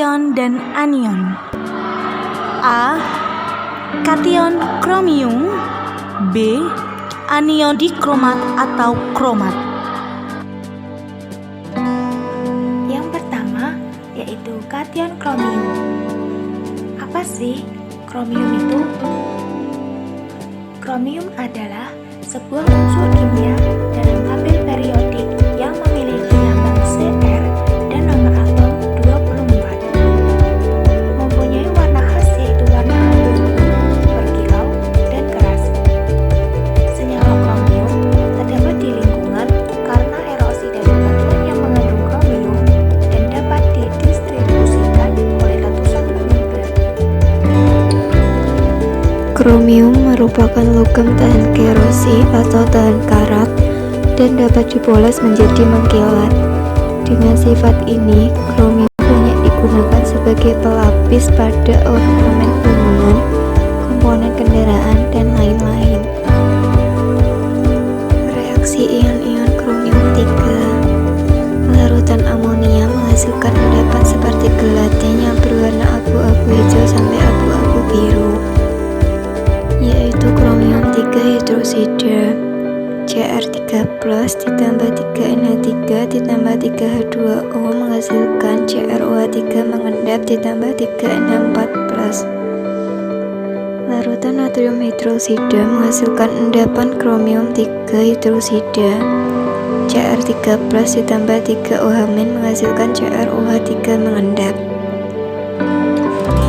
Kation dan anion. A. Kation kromium. B. Anion dikromat atau kromat. Yang pertama yaitu kation kromium. Apa sih kromium itu? Kromium adalah sebuah unsur kimia dalam tabel periodik yang memiliki lambang Cr dan nomor atom 24. Mempunyai warna khas yaitu warna abu-abu, berkilau, dan keras. Senyawa kromium terdapat di lingkungan karena erosi dari batuan yang mengandung kromium dan dapat didistribusikan oleh letusan gunung berapi. Kromium merupakan logam tahan kerosi atau tahan karat dan dapat dipoles menjadi mengkilat. Dengan sifat ini, kromium banyak digunakan sebagai pelapis pada ornamen bangunan, komponen kendaraan, dan lain-lain. Reaksi ion-ion kromium 3. Larutan amonia menghasilkan endapan seperti gelatin yang berwarna abu-abu hijau sampai abu-abu biru, yaitu kromium 3 hidroksida Cr3+ ditambah 3Na3 ditambah 3H2O menghasilkan CrOH3 mengendap ditambah 3Na4+. Larutan natrium hidroksida menghasilkan endapan kromium 3 hidroksida Cr3+ ditambah 3OH- menghasilkan CrOH3 mengendap.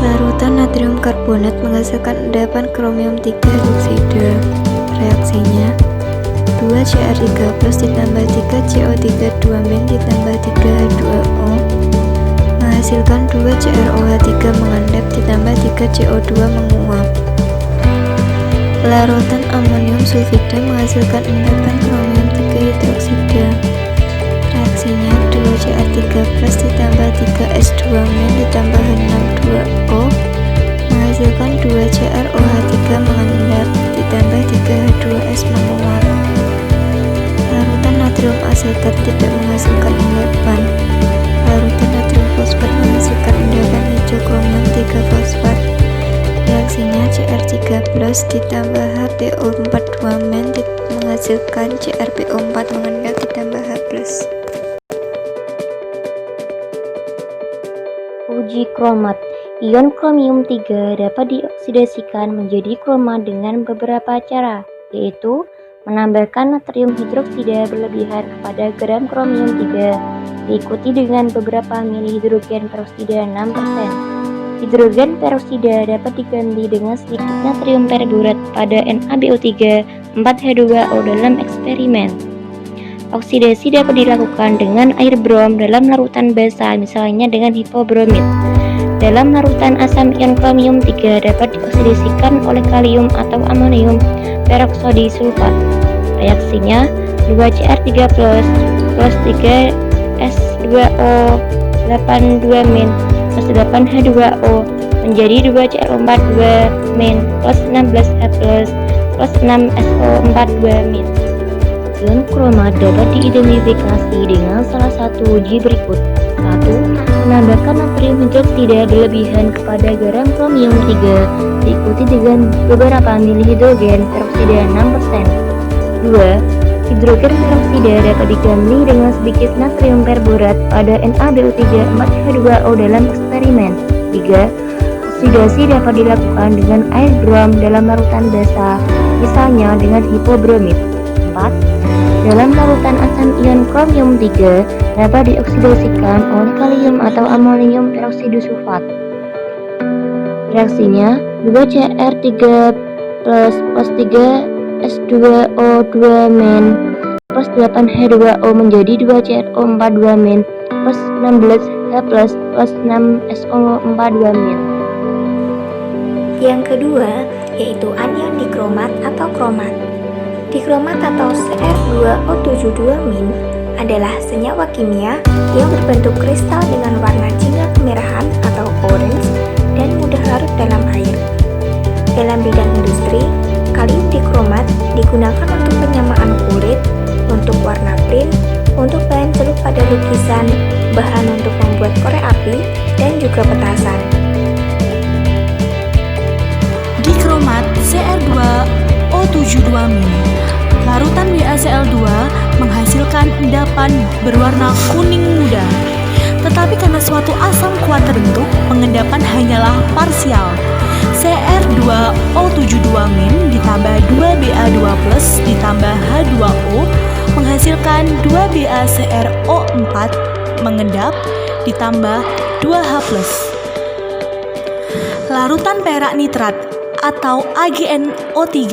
Larutan natrium karbonat menghasilkan endapan kromium 3 hidroksida. Reaksinya 2Cr3+ ditambah 3CO3 2- ditambah 3H2O menghasilkan 2CrOH3 mengendap ditambah 3CO2 menguap. Larutan amonium sulfida menghasilkan endapan kromium 3 hidroksida. Reaksinya 2Cr3+ ditambah 3S2- ditambah H62O menghasilkan 2CrOH3 mengendap ditambah 3H2S menguap. Larutan natrium asetat tidak menghasilkan endapan. Larutan natrium fosfat menghasilkan endapan hijau kromium 3 fosfat. Reaksinya Cr3+ ditambah HPO4 2- menghasilkan CrPO4 mengendap ditambah H+. Uji kromat. Ion kromium 3 dapat dioksidasikan menjadi kromat dengan beberapa cara, yaitu menambahkan natrium hidroksida berlebihan kepada gram kromium 3 diikuti dengan beberapa mili hidrogen peroksida 6%. Hidrogen peroksida dapat diganti dengan sedikit natrium perborat pada NaBO3 4H2O dalam eksperimen. Oksidasi dapat dilakukan dengan air brom dalam larutan basa, misalnya dengan hipobromit. Dalam larutan asam ion kromium 3 dapat dioksidasikan oleh kalium atau amonium peroksodisulfat. Reaksinya 2Cr3+ plus 3S2O 82- plus 8H2O menjadi 2Cr4 2- plus 16H+ plus 6SO4 2-. Ion kromat dapat diidentifikasi dengan salah satu uji berikut. 1. Menambahkan natrium hidroksida berlebihan kepada garam kromium 3 diikuti dengan beberapa mili hidrogen peroksida 6%. 2. Hidrogen peroksida dapat diganti dengan sedikit natrium perborat pada NaBO3 4H2O dalam eksperimen. 3. Oksidasi dapat dilakukan dengan air brom dalam larutan basa, misalnya dengan hipobromit. 4. Dalam larutan asam ion kromium 3 dapat dioksidasikan oleh kalium atau amonium peroksidosulfat. Reaksinya 2Cr3+ plus 3S2O 2- plus 8H2O menjadi 2CrO4 2- plus 16H+ plus 6SO4 2-. Yang kedua yaitu anion dikromat atau kromat. Dikromat atau Cr2O7 2- adalah senyawa kimia yang berbentuk kristal dengan warna jingga kemerahan atau orange dan mudah larut dalam air. Dalam bidang industri, kalium dikromat digunakan untuk penyamaan kulit, untuk warna print, Untuk bahan celup pada lukisan, bahan untuk membuat korek api, dan juga petasan. Dikromat Cr2O72-, larutan BaCl2 menghasilkan endapan berwarna kuning muda. Tetapi karena suatu asam kuat terbentuk, pengendapan hanyalah parsial. Cr2O72- ditambah 2Ba2+ ditambah H2O menghasilkan 2BaCrO4 mengendap ditambah 2H+. Larutan perak nitrat atau AgNO3+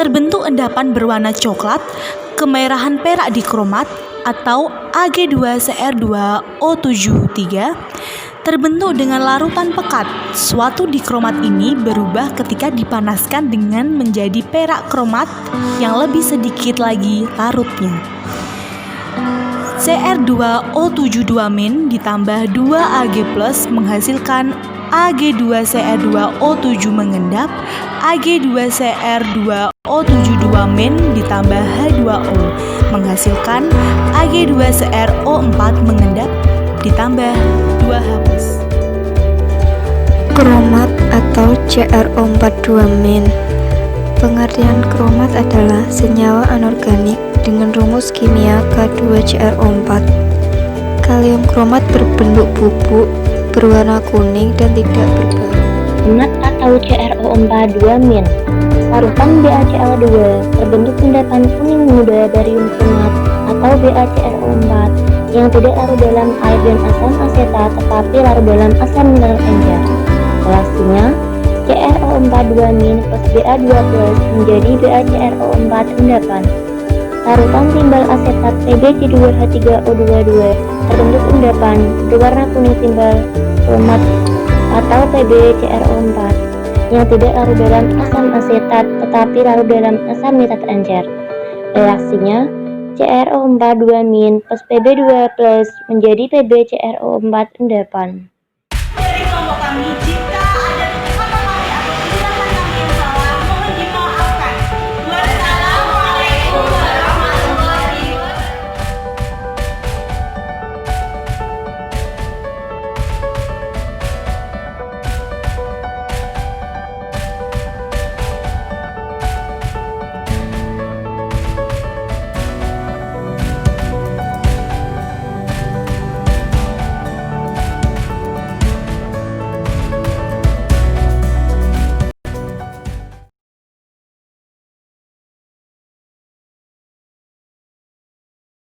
terbentuk endapan berwarna coklat, kemerahan perak dikromat atau Ag2Cr2O73 terbentuk dengan larutan pekat. Suatu dikromat ini berubah ketika dipanaskan dengan menjadi perak kromat yang lebih sedikit lagi larutnya. Cr2O72- ditambah 2Ag+ menghasilkan Ag2Cr2O7 mengendap, Ag2Cr2O72- ditambah H2O menghasilkan Ag2Cr4 mengendap ditambah 2H+. Kromat atau Cr4 Pengertian kromat adalah senyawa anorganik dengan rumus kimia K2Cr4. Kalium kromat berbentuk bubuk, berwarna kuning dan tidak berbau. Kromat atau Cro42-. Larutan BaCl2 terbentuk endapan kuning muda barium kromat atau BaCrO4 yang tidak larut dalam air dan asam asetat tetapi larut dalam asam mineral encer. Reaksinya, Cro42- plus Ba2+ menjadi BaCrO4 endapan. Larutan timbal asetat PbC2H3O22 terbentuk endapan berwarna kuning timbal kromat atau PbCrO4 yang tidak larut dalam asam asetat tetapi larut dalam asam nitrat encer. Reaksinya, Cro42- plus Pb2+ menjadi PbCrO4 endapan. Dari kelompok kami